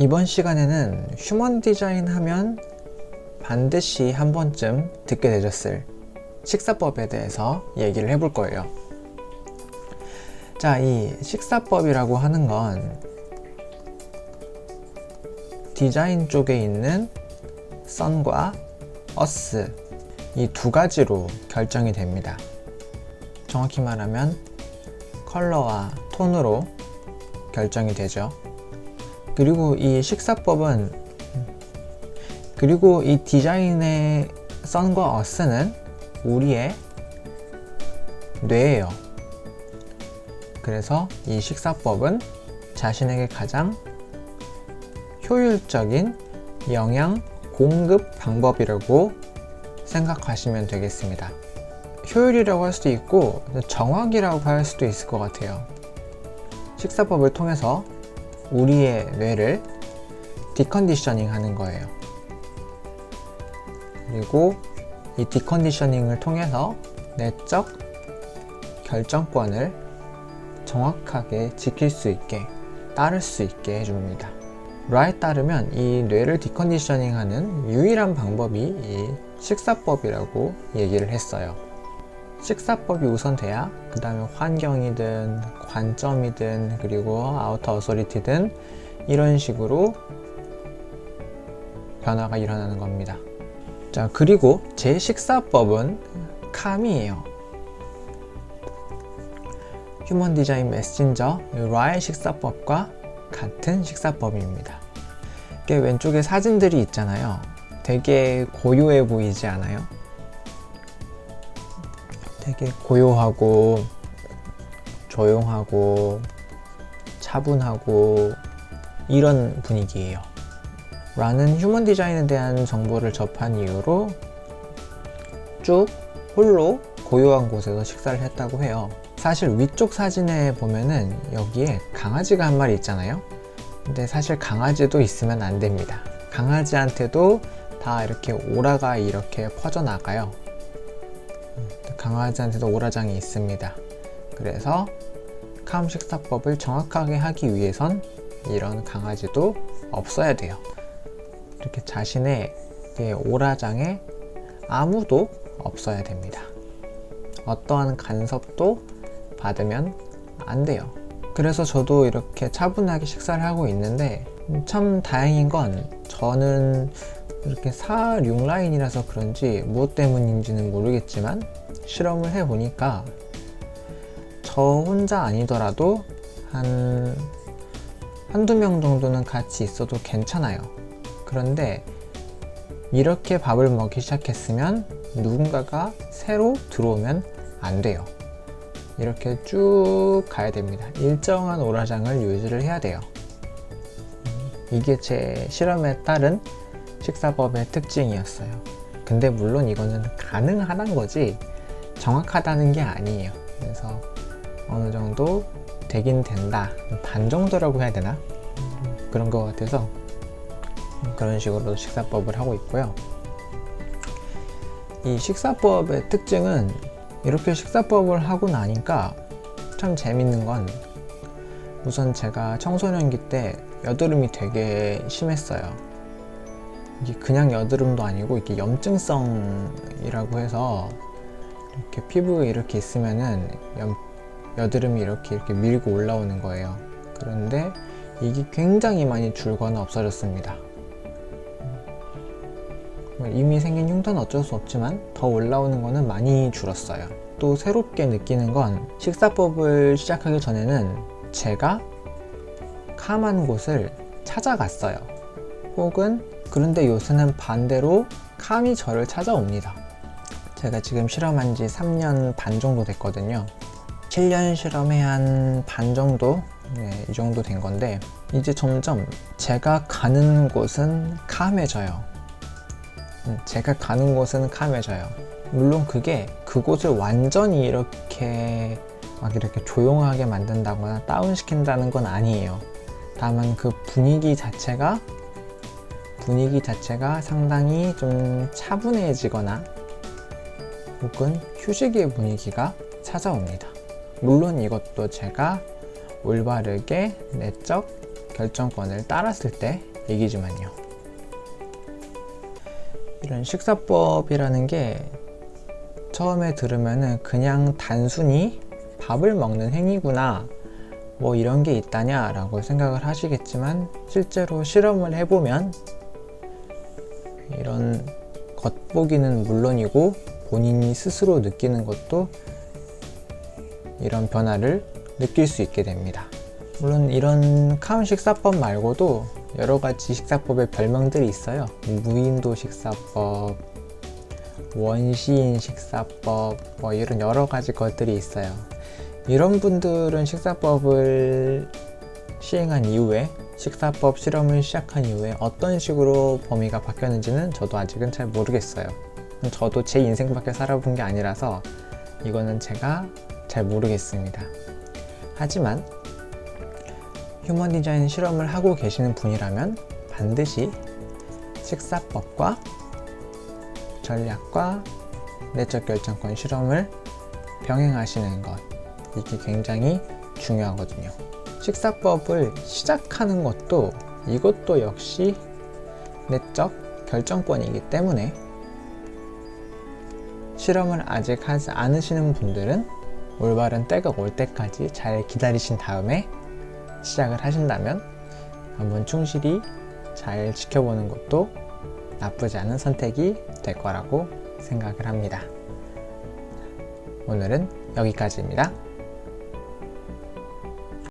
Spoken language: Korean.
이번 시간에는 휴먼 디자인 하면 반드시 한 번쯤 듣게 되셨을 식사법에 대해서 얘기를 해볼 거예요. 자, 이 식사법이라고 하는 건 디자인 쪽에 있는 선과 어스 이 두 가지로 결정이 됩니다. 정확히 말하면 컬러와 톤으로 결정이 되죠. 그리고 이 식사법은 그리고 이 디자인의 선과 어스는 우리의 뇌예요. 그래서 이 식사법은 자신에게 가장 효율적인 영양 공급 방법이라고 생각하시면 되겠습니다. 효율이라고 할 수도 있고 정확이라고 할 수도 있을 것 같아요. 식사법을 통해서 우리의 뇌를 디컨디셔닝 하는 거예요. 그리고 이 디컨디셔닝을 통해서 내적 결정권을 정확하게 지킬 수 있게 따를 수 있게 해줍니다. 라에 따르면 이 뇌를 디컨디셔닝 하는 유일한 방법이 이 식사법이라고 얘기를 했어요. 식사법이 우선돼야 그 다음에 환경이든 관점이든 그리고 아우터 어소리티든 이런 식으로 변화가 일어나는 겁니다. 자, 그리고 제 식사법은 캄이에요. 휴먼 디자인 메신저 라의 식사법과 같은 식사법입니다. 이게 왼쪽에 사진들이 있잖아요. 되게 고요해 보이지 않아요? 되게 고요하고 조용하고 차분하고 이런 분위기예요. 라는 휴먼 디자인에 대한 정보를 접한 이후로 쭉 홀로 고요한 곳에서 식사를 했다고 해요. 사실 위쪽 사진에 보면은 여기에 강아지가 한 마리 있잖아요. 근데 사실 강아지도 있으면 안 됩니다. 강아지한테도 다 이렇게 오라가 이렇게 퍼져나가요. 강아지한테도 오라장이 있습니다. 그래서 캄 식사법을 정확하게 하기 위해선 이런 강아지도 없어야 돼요. 이렇게 자신의 오라장에 아무도 없어야 됩니다. 어떠한 간섭도 받으면 안 돼요. 그래서 저도 이렇게 차분하게 식사를 하고 있는데 참 다행인 건 저는 이렇게 4, 6라인이라서 그런지 무엇 때문인지는 모르겠지만 실험을 해보니까 저 혼자 아니더라도 한두 명 정도는 같이 있어도 괜찮아요. 그런데 이렇게 밥을 먹기 시작했으면 누군가가 새로 들어오면 안 돼요. 이렇게 쭉 가야 됩니다. 일정한 오라장을 유지를 해야 돼요. 이게 제 실험에 따른 식사법의 특징이었어요. 근데 물론 이거는 가능하다는 거지 정확하다는 게 아니에요. 그래서 어느 정도 되긴 된다. 반 정도라고 해야 되나? 그런 것 같아서 그런 식으로 식사법을 하고 있고요. 이 식사법의 특징은 이렇게 식사법을 하고 나니까 참 재밌는 건 우선 제가 청소년기 때 여드름이 되게 심했어요. 이게 그냥 여드름도 아니고 이게 염증성이라고 해서 이렇게 피부에 이렇게 있으면은 여드름이 이렇게 밀고 올라오는 거예요. 그런데 이게 굉장히 많이 줄거나 없어졌습니다. 이미 생긴 흉터는 어쩔 수 없지만 더 올라오는 거는 많이 줄었어요. 또 새롭게 느끼는 건 식사법을 시작하기 전에는 제가 캄한 곳을 찾아갔어요. 혹은 그런데 요새는 반대로 캄이 저를 찾아옵니다. 제가 지금 실험한 지 3년 반 정도 됐거든요. 7년 실험에 한 반 정도? 네, 이 정도 된 건데 이제 점점 제가 가는 곳은 캄해져요. 제가 가는 곳은 캄해져요. 물론 그게 그곳을 완전히 이렇게 조용하게 만든다거나 다운시킨다는 건 아니에요. 다만 그 분위기 자체가 상당히 좀 차분해지거나 혹은 휴식의 분위기가 찾아옵니다. 물론 이것도 제가 올바르게 내적 결정권을 따랐을 때 얘기지만요. 이런 식사법이라는 게 처음에 들으면은 그냥 단순히 밥을 먹는 행위구나 뭐 이런 게 있다냐 라고 생각을 하시겠지만, 실제로 실험을 해보면 이런 겉보기는 물론이고 본인이 스스로 느끼는 것도 이런 변화를 느낄 수 있게 됩니다. 물론 이런 카운 식사법 말고도 여러 가지 식사법의 별명들이 있어요. 무인도 식사법, 원시인 식사법, 뭐 이런 여러 가지 것들이 있어요. 이런 분들은 식사법을 시행한 이후에, 식사법 실험을 시작한 이후에 어떤 식으로 범위가 바뀌었는지는 저도 아직은 잘 모르겠어요. 저도 제 인생밖에 살아본 게 아니라서 이거는 제가 잘 모르겠습니다. 하지만 휴먼 디자인 실험을 하고 계시는 분이라면 반드시 식사법과 전략과 내적 결정권 실험을 병행하시는 것, 이게 굉장히 중요하거든요. 식사법을 시작하는 것도 이것도 역시 내적 결정권이기 때문에 실험을 아직 하지 않으시는 분들은 올바른 때가 올 때까지 잘 기다리신 다음에 시작을 하신다면 한번 충실히 잘 지켜보는 것도 나쁘지 않은 선택이 될 거라고 생각을 합니다. 오늘은 여기까지입니다.